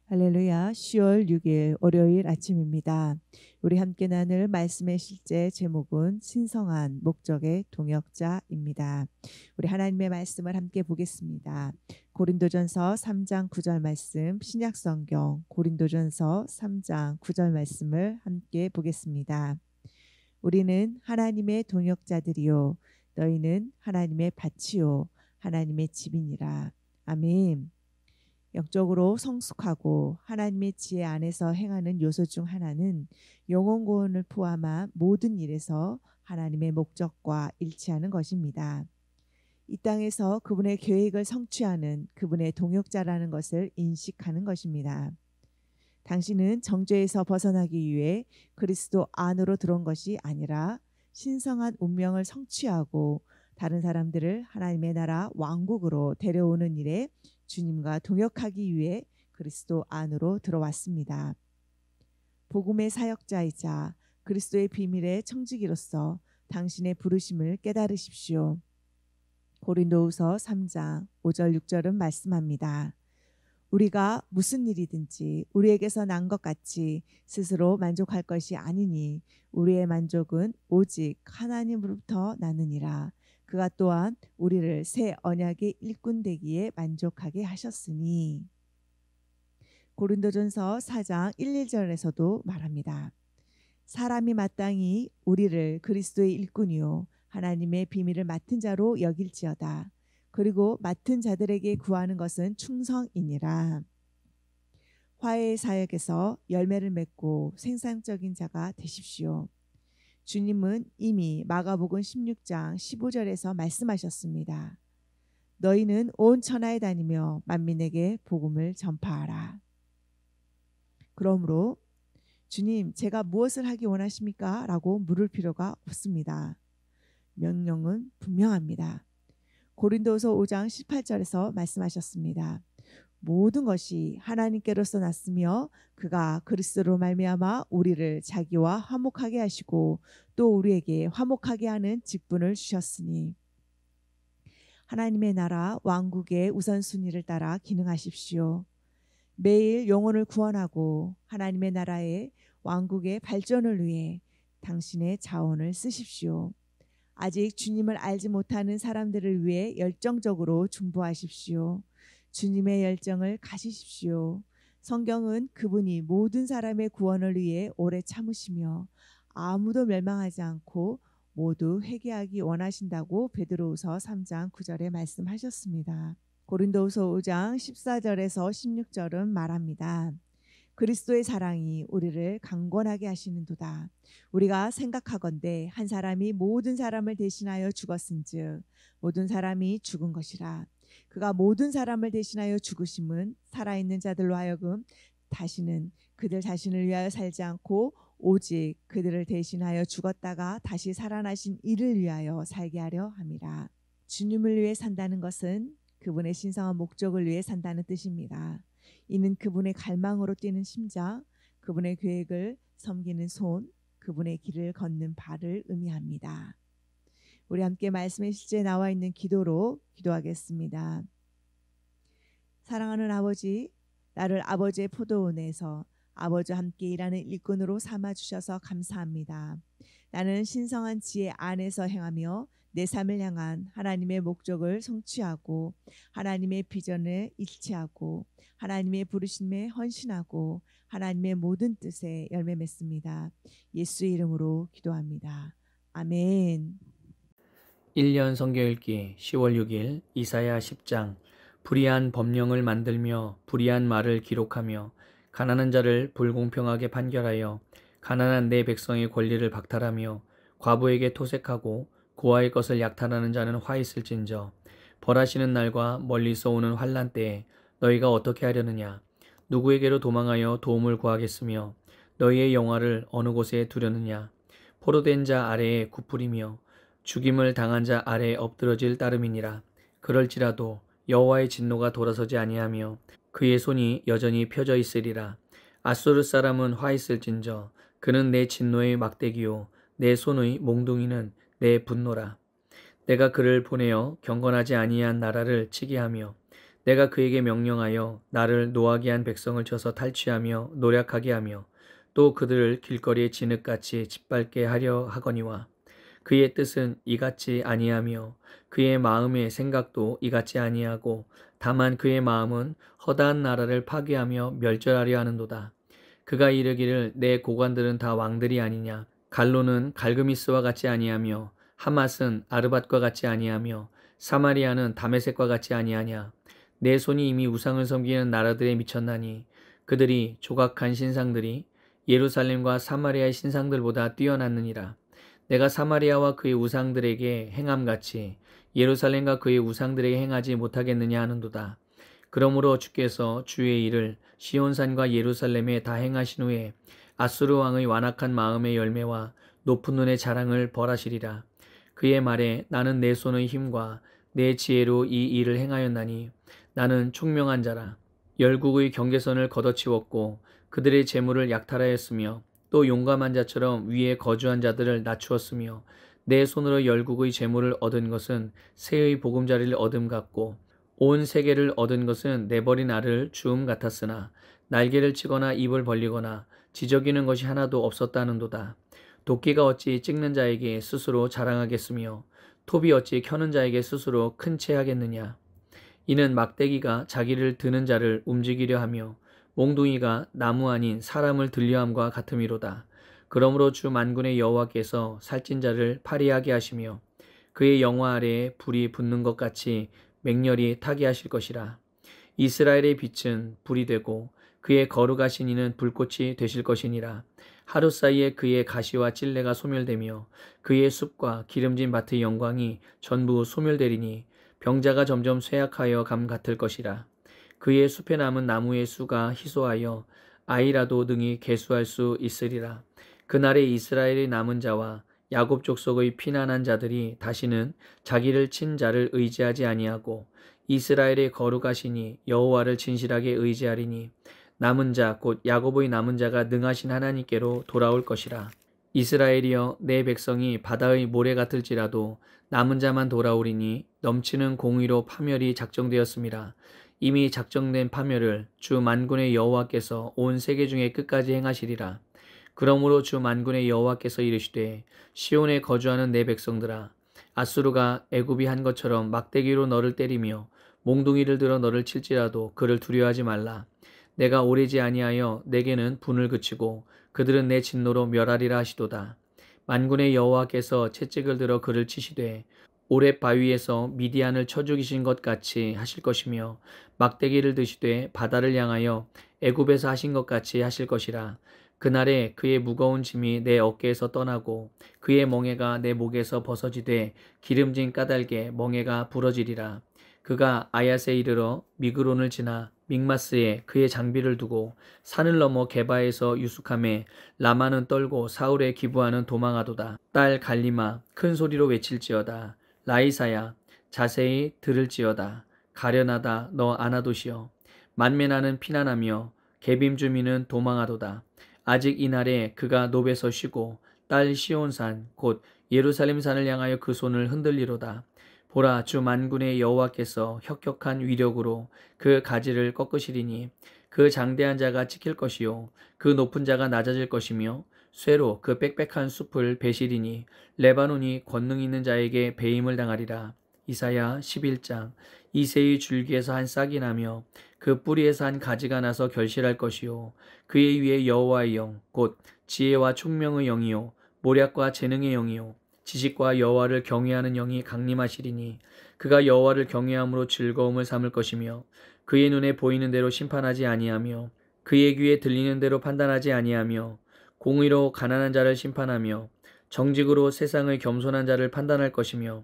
할렐루야. 10월 6일 월요일 아침입니다. 우리 함께 나눌 말씀의 실제 제목은 신성한 목적의 동역자입니다. 우리 하나님의 말씀을 함께 보겠습니다. 고린도전서 3장 9절 말씀, 신약성경 고린도전서 3장 9절 말씀을 함께 보겠습니다. 우리는 하나님의 동역자들이요 너희는 하나님의 밭이요 하나님의 집이니라. 아멘. 영적으로 성숙하고 하나님의 지혜 안에서 행하는 요소 중 하나는 영혼 구원을 포함한 모든 일에서 하나님의 목적과 일치하는 것입니다. 이 땅에서 그분의 계획을 성취하는 그분의 동역자라는 것을 인식하는 것입니다. 당신은 정죄에서 벗어나기 위해 그리스도 안으로 들어온 것이 아니라 신성한 운명을 성취하고 다른 사람들을 하나님의 나라 왕국으로 데려오는 일에 주님과 동역하기 위해 그리스도 안으로 들어왔습니다. 복음의 사역자이자 그리스도의 비밀의 청지기로서 당신의 부르심을 깨달으십시오. 고린도후서 3장 5절 6절은 말씀합니다. 우리가 무슨 일이든지 우리에게서 난 것 같이 스스로 만족할 것이 아니니 우리의 만족은 오직 하나님으로부터 나느니라. 그가 또한 우리를 새 언약의 일꾼 되기에 만족하게 하셨으니. 고린도전서 4장 1, 2절에서도 말합니다. 사람이 마땅히 우리를 그리스도의 일꾼이요 하나님의 비밀을 맡은 자로 여길지어다. 그리고 맡은 자들에게 구하는 것은 충성이니라. 화해의 사역에서 열매를 맺고 생산적인 자가 되십시오. 주님은 이미 마가복음 16장 15절에서 말씀하셨습니다. 너희는 온 천하에 다니며 만민에게 복음을 전파하라. 그러므로 주님, 제가 무엇을 하기 원하십니까? 라고 물을 필요가 없습니다. 명령은 분명합니다. 고린도서 5장 18절에서 말씀하셨습니다. 모든 것이 하나님께로서 났으며 그가 그리스도로 말미암아 우리를 자기와 화목하게 하시고 또 우리에게 화목하게 하는 직분을 주셨으니 하나님의 나라 왕국의 우선순위를 따라 기능하십시오. 매일 영혼을 구원하고 하나님의 나라의 왕국의 발전을 위해 당신의 자원을 쓰십시오. 아직 주님을 알지 못하는 사람들을 위해 열정적으로 중보하십시오. 주님의 열정을 가지십시오. 성경은 그분이 모든 사람의 구원을 위해 오래 참으시며 아무도 멸망하지 않고 모두 회개하기 원하신다고 베드로후서 3장 9절에 말씀하셨습니다. 고린도후서 5장 14절에서 16절은 말합니다. 그리스도의 사랑이 우리를 강권하게 하시는도다. 우리가 생각하건대 한 사람이 모든 사람을 대신하여 죽었은즉 모든 사람이 죽은 것이라. 그가 모든 사람을 대신하여 죽으심은 살아있는 자들로 하여금 다시는 그들 자신을 위하여 살지 않고 오직 그들을 대신하여 죽었다가 다시 살아나신 이를 위하여 살게 하려 함이라. 주님을 위해 산다는 것은 그분의 신성한 목적을 위해 산다는 뜻입니다. 이는 그분의 갈망으로 뛰는 심장, 그분의 계획을 섬기는 손, 그분의 길을 걷는 발을 의미합니다. 우리 함께 말씀의 실제에 나와 있는 기도로 기도하겠습니다. 사랑하는 아버지, 나를 아버지의 포도원에서 아버지와 함께 일하는 일꾼으로 삼아주셔서 감사합니다. 나는 신성한 지혜 안에서 행하며 내 삶을 향한 하나님의 목적을 성취하고 하나님의 비전에 일치하고 하나님의 부르심에 헌신하고 하나님의 모든 뜻에 열매 맺습니다. 예수의 이름으로 기도합니다. 아멘. 1년 성경 읽기 10월 6일 이사야 10장 불의한 법령을 만들며 불의한 말을 기록하며 가난한 자를 불공평하게 판결하여 가난한 내 백성의 권리를 박탈하며 과부에게 토색하고 고아의 것을 약탈하는 자는 화 있을진저 벌하시는 날과 멀리서 오는 환난 때에 너희가 어떻게 하려느냐 누구에게로 도망하여 도움을 구하겠으며 너희의 영화를 어느 곳에 두려느냐 포로된 자 아래에 굽부리며 죽임을 당한 자 아래에 엎드러질 따름이니라. 그럴지라도 여호와의 진노가 돌아서지 아니하며 그의 손이 여전히 펴져 있으리라. 아수르 사람은 화 있을진저 그는 내 진노의 막대기요 내 손의 몽둥이는 내 분노라. 내가 그를 보내어 경건하지 아니한 나라를 치게 하며 내가 그에게 명령하여 나를 노하게 한 백성을 쳐서 탈취하며 노략하게 하며 또 그들을 길거리의 진흙같이 짓밟게 하려 하거니와 그의 뜻은 이같이 아니하며 그의 마음의 생각도 이같이 아니하고 다만 그의 마음은 허다한 나라를 파괴하며 멸절하려 하는도다. 그가 이르기를 내 고관들은 다 왕들이 아니냐. 갈로는 갈그미스와 같이 아니하며 하맛은 아르밧과 같이 아니하며 사마리아는 다메섹과 같이 아니하냐. 내 손이 이미 우상을 섬기는 나라들에 미쳤나니 그들이 조각한 신상들이 예루살렘과 사마리아의 신상들보다 뛰어났느니라. 내가 사마리아와 그의 우상들에게 행함같이 예루살렘과 그의 우상들에게 행하지 못하겠느냐 하는도다. 그러므로 주께서 주의 일을 시온산과 예루살렘에 다 행하신 후에 아수르 왕의 완악한 마음의 열매와 높은 눈의 자랑을 벌하시리라. 그의 말에 나는 내 손의 힘과 내 지혜로 이 일을 행하였나니 나는 총명한 자라. 열국의 경계선을 걷어치웠고 그들의 재물을 약탈하였으며 또 용감한 자처럼 위에 거주한 자들을 낮추었으며 내 손으로 열국의 재물을 얻은 것은 새의 보금자리를 얻음 같고 온 세계를 얻은 것은 내버린 알을 주움 같았으나 날개를 치거나 입을 벌리거나 지저귀는 것이 하나도 없었다는도다. 도끼가 어찌 찍는 자에게 스스로 자랑하겠으며 톱이 어찌 켜는 자에게 스스로 큰 채 하겠느냐. 이는 막대기가 자기를 드는 자를 움직이려 하며 몽둥이가 나무 아닌 사람을 들려함과 같음이로다. 그러므로 주 만군의 여호와께서 살찐 자를 파리하게 하시며 그의 영화 아래에 불이 붙는 것 같이 맹렬히 타게 하실 것이라. 이스라엘의 빛은 불이 되고 그의 거룩하신 이는 불꽃이 되실 것이니라. 하루 사이에 그의 가시와 찔레가 소멸되며 그의 숲과 기름진 밭의 영광이 전부 소멸되리니 병자가 점점 쇠약하여 감 같을 것이라. 그의 숲에 남은 나무의 수가 희소하여 아이라도 능히 계수할 수 있으리라. 그날에 이스라엘의 남은 자와 야곱 족속의 피난한 자들이 다시는 자기를 친 자를 의지하지 아니하고 이스라엘의 거룩하시니 여호와를 진실하게 의지하리니 남은 자 곧 야곱의 남은 자가 능하신 하나님께로 돌아올 것이라. 이스라엘이여 내 백성이 바다의 모래 같을지라도 남은 자만 돌아오리니 넘치는 공의로 파멸이 작정되었음이라. 이미 작정된 파멸을 주 만군의 여호와께서 온 세계 중에 끝까지 행하시리라. 그러므로 주 만군의 여호와께서 이르시되 시온에 거주하는 내 백성들아 아수르가 애굽이 한 것처럼 막대기로 너를 때리며 몽둥이를 들어 너를 칠지라도 그를 두려워하지 말라. 내가 오래지 아니하여 내게는 분을 그치고 그들은 내 진노로 멸하리라 하시도다. 만군의 여호와께서 채찍을 들어 그를 치시되 오렙 바위에서 미디안을 쳐 죽이신 것 같이 하실 것이며 막대기를 드시되 바다를 향하여 애굽에서 하신 것 같이 하실 것이라. 그날에 그의 무거운 짐이 내 어깨에서 떠나고 그의 멍에가 내 목에서 벗어지되 기름진 까닭에 멍에가 부러지리라. 그가 아얏에 이르러 미그론을 지나 믹마스에 그의 장비를 두고 산을 넘어 게바에서 유숙함에 라마는 떨고 사울의 기부하는 도망하도다. 딸 갈리마 큰 소리로 외칠지어다. 라이사야 자세히 들을지어다. 가련하다 너 아나도시여. 만메나는 피난하며 게빔 주민은 도망하도다. 아직 이날에 그가 노베서 쉬고 딸 시온산 곧 예루살렘산을 향하여 그 손을 흔들리로다. 보라 주 만군의 여호와께서 혁혁한 위력으로 그 가지를 꺾으시리니 그 장대한 자가 찍힐 것이요 그 높은 자가 낮아질 것이며 쇠로 그 빽빽한 숲을 베시리니 레바논이 권능 있는 자에게 배임을 당하리라. 이사야 11장. 이새의 줄기에서 한 싹이 나며 그 뿌리에서 한 가지가 나서 결실할 것이요 그의 위에 여호와의 영 곧 지혜와 총명의 영이요 모략과 재능의 영이요 지식과 여호와를 경외하는 영이 강림하시리니 그가 여호와를 경외함으로 즐거움을 삼을 것이며 그의 눈에 보이는 대로 심판하지 아니하며 그의 귀에 들리는 대로 판단하지 아니하며 공의로 가난한 자를 심판하며 정직으로 세상의 겸손한 자를 판단할 것이며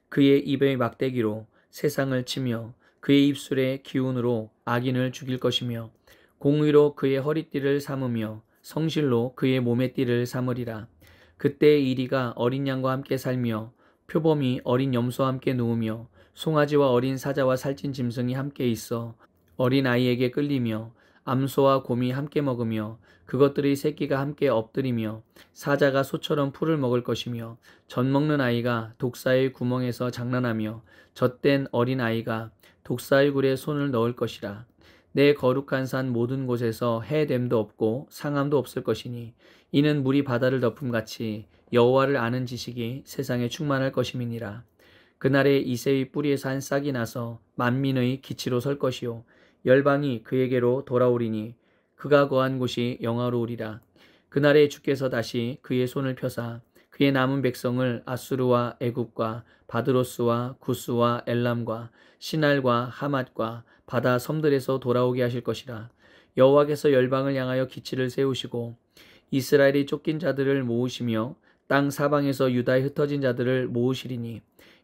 그의 입의 막대기로 세상을 치며 그의 입술의 기운으로 악인을 죽일 것이며 공의로 그의 허리띠를 삼으며 성실로 그의 몸의 띠를 삼으리라. 그때 이리가 어린 양과 함께 살며 표범이 어린 염소와 함께 누우며 송아지와 어린 사자와 살찐 짐승이 함께 있어 어린 아이에게 끌리며 암소와 곰이 함께 먹으며 그것들의 새끼가 함께 엎드리며 사자가 소처럼 풀을 먹을 것이며 젖 먹는 아이가 독사의 구멍에서 장난하며 젖된 어린 아이가 독사의 손을 넣을 것이라. 내 거룩한 산 모든 곳에서 해됨도 없고 상함도 없을 것이니 이는 물이 바다를 덮음같이 여호와를 아는 지식이 세상에 충만할 것임이니라. 그날에 이새의 뿌리에서 한 싹이 나서 만민의 기치로 설 것이요 열방이 그에게로 돌아오리니 그가 거한 곳이 영화로우리라. 그날에 주께서 다시 그의 손을 펴사 그의 남은 백성을 아수르와 애굽과 바드로스와 구스와 엘람과 시날과 하맛과 바다 섬들에서 돌아오게 하실 것이라. 여호와께서 열방을 향하여 기치를 세우시고 이스라엘이 쫓긴 자들을 모으시며 땅 사방에서 유다에 흩어진 자들을 모으시리니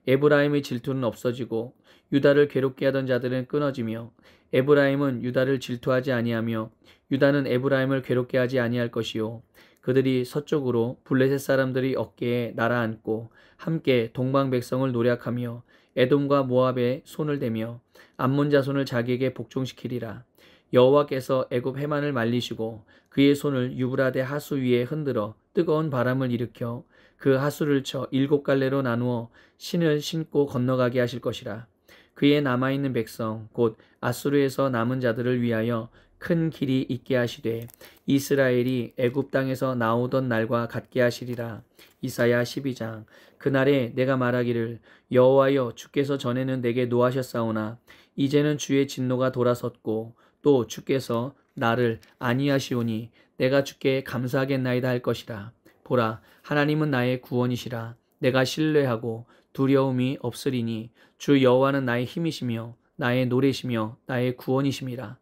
에브라임의 질투는 없어지고 유다를 괴롭게 하던 자들은 끊어지며 에브라임은 유다를 질투하지 아니하며 유다는 에브라임을 괴롭게 하지 아니할 것이요 그들이 서쪽으로 블레셋 사람들이 어깨에 날아앉고 함께 동방 백성을 노략하며 에돔과 모압에 손을 대며 암몬 자손을 자기에게 복종시키리라. 여호와께서 애굽 해만을 말리시고 그의 손을 유브라데 하수 위에 흔들어 뜨거운 바람을 일으켜 그 하수를 쳐 7갈래로 나누어 신을 신고 건너가게 하실 것이라. 그의 남아있는 백성 곧 아수르에서 남은 자들을 위하여 큰 길이 있게 하시되 이스라엘이 애굽 땅에서 나오던 날과 같게 하시리라. 이사야 12장. 그날에 내가 말하기를 여호와여 주께서 전에는 내게 노하셨사오나 이제는 주의 진노가 돌아섰고 또 주께서 나를 아니하시오니 내가 주께 감사하겠나이다 할 것이라. 보라 하나님은 나의 구원이시라. 내가 신뢰하고 두려움이 없으리니 주 여호와는 나의 힘이시며 나의 노래시며 나의 구원이심이라.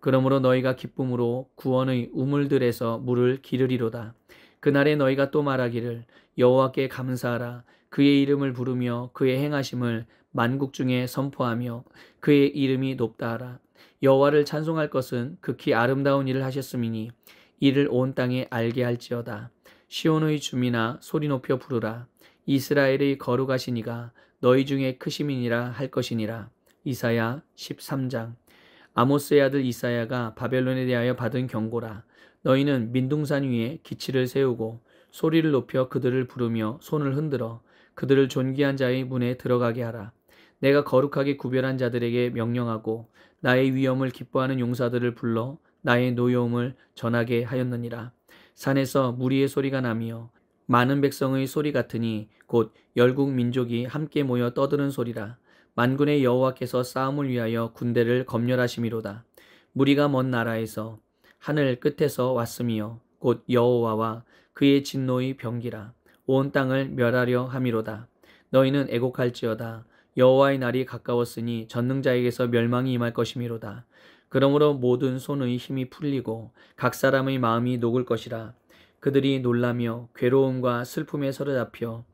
그러므로 너희가 기쁨으로 구원의 우물들에서 물을 기르리로다. 그날에 너희가 또 말하기를 여호와께 감사하라. 그의 이름을 부르며 그의 행하심을 만국 중에 선포하며 그의 이름이 높다 하라. 여호와를 찬송할 것은 극히 아름다운 일을 하셨음이니 이를 온 땅에 알게 할지어다. 시온의 주민아 소리 높여 부르라. 이스라엘의 거룩하시니가 너희 중에 크심이니라 할 것이니라. 이사야 13장. 아모스의 아들 이사야가 바벨론에 대하여 받은 경고라. 너희는 민둥산 위에 기치를 세우고 소리를 높여 그들을 부르며 손을 흔들어 그들을 존귀한 자의 문에 들어가게 하라. 내가 거룩하게 구별한 자들에게 명령하고 나의 위엄을 기뻐하는 용사들을 불러 나의 노여움을 전하게 하였느니라. 산에서 무리의 소리가 나며 많은 백성의 소리 같으니 곧 열국 민족이 함께 모여 떠드는 소리라. 만군의 여호와께서 싸움을 위하여 군대를 검열하심이로다. 무리가 먼 나라에서 하늘 끝에서 왔으며 곧 여호와와 그의 진노의 병기라. 온 땅을 멸하려 함이로다. 너희는 애곡할지어다. 여호와의 날이 가까웠으니 전능자에게서 멸망이 임할 것이미로다. 그러므로 모든 손의 힘이 풀리고 각 사람의 마음이 녹을 것이라. 그들이 놀라며 괴로움과 슬픔에 사로잡혀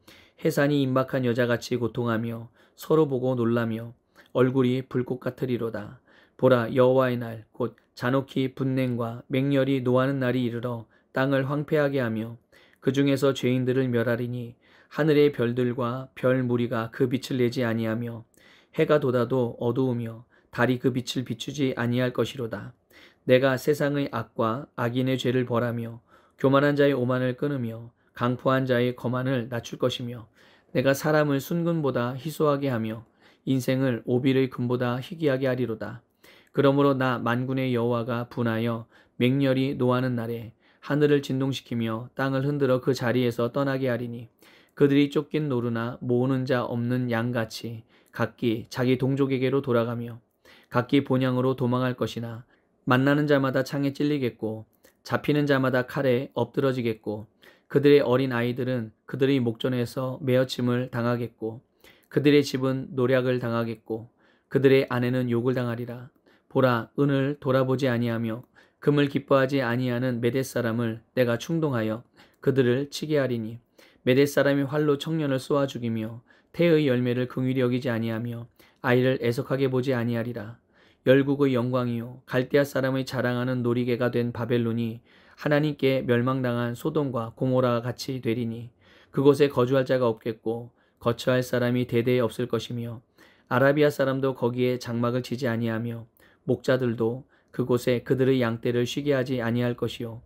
해산이 임박한 여자같이 고통하며 서로 보고 놀라며 얼굴이 불꽃 같으리로다. 보라 여호와의 날 곧 잔혹히 분냉과 맹렬히 노하는 날이 이르러 땅을 황폐하게 하며 그 중에서 죄인들을 멸하리니 하늘의 별들과 별 무리가 그 빛을 내지 아니하며 해가 돋아도 어두우며 달이 그 빛을 비추지 아니할 것이로다. 내가 세상의 악과 악인의 죄를 벌하며 교만한 자의 오만을 끊으며 강포한 자의 거만을 낮출 것이며 내가 사람을 순금보다 희소하게 하며 인생을 오빌의 금보다 희귀하게 하리로다. 그러므로 나 만군의 여호와가 분하여 맹렬히 노하는 날에 하늘을 진동시키며 땅을 흔들어 그 자리에서 떠나게 하리니 그들이 쫓긴 노루나 모으는 자 없는 양같이 각기 자기 동족에게로 돌아가며 각기 본향으로 도망할 것이나 만나는 자마다 창에 찔리겠고 잡히는 자마다 칼에 엎드러지겠고 그들의 어린 아이들은 그들의 목전에서 메어침을 당하겠고 그들의 집은 노략을 당하겠고 그들의 아내는 욕을 당하리라. 보라 은을 돌아보지 아니하며 금을 기뻐하지 아니하는 메댓 사람을 내가 충동하여 그들을 치게 하리니 메댓 사람이 활로 청년을 쏘아 죽이며 태의 열매를 긍휼히 여기지 아니하며 아이를 애석하게 보지 아니하리라. 열국의 영광이요 갈대아 사람의 자랑하는 놀이개가 된 바벨론이 하나님께 멸망당한 소돔과 고모라와 같이 되리니 그곳에 거주할 자가 없겠고 거처할 사람이 대대에 없을 것이며 아라비아 사람도 거기에 장막을 치지 아니하며 목자들도 그곳에 그들의 양떼를 쉬게 하지 아니할 것이요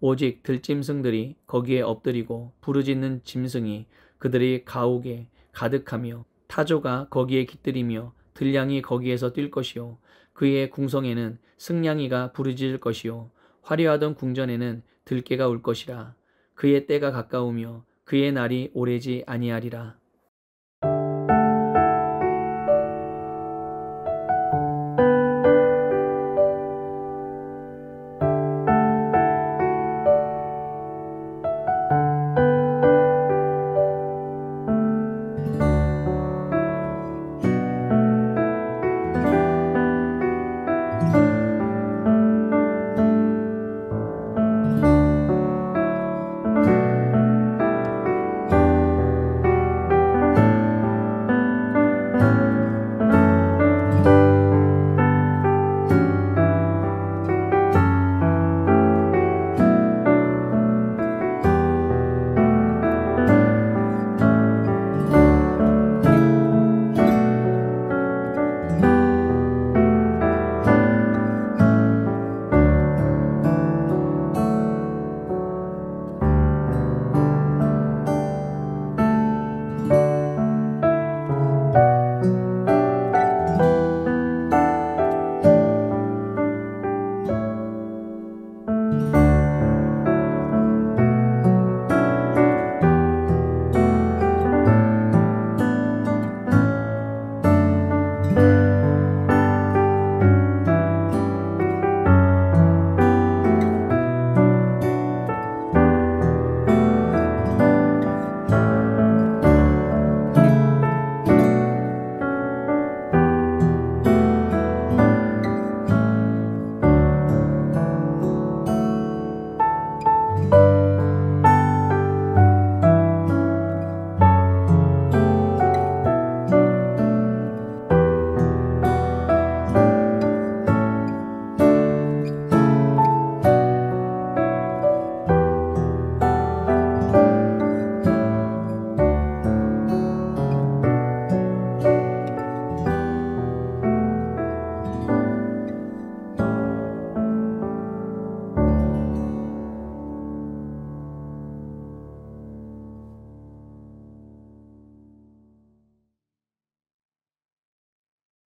오직 들짐승들이 거기에 엎드리고 부르짖는 짐승이 그들의 가옥에 가득하며 타조가 거기에 깃들이며 들량이 거기에서 뛸 것이요 그의 궁성에는 승냥이가 부르짖을 것이요 화려하던 궁전에는 들깨가 울 것이라. 그의 때가 가까우며 그의 날이 오래지 아니하리라.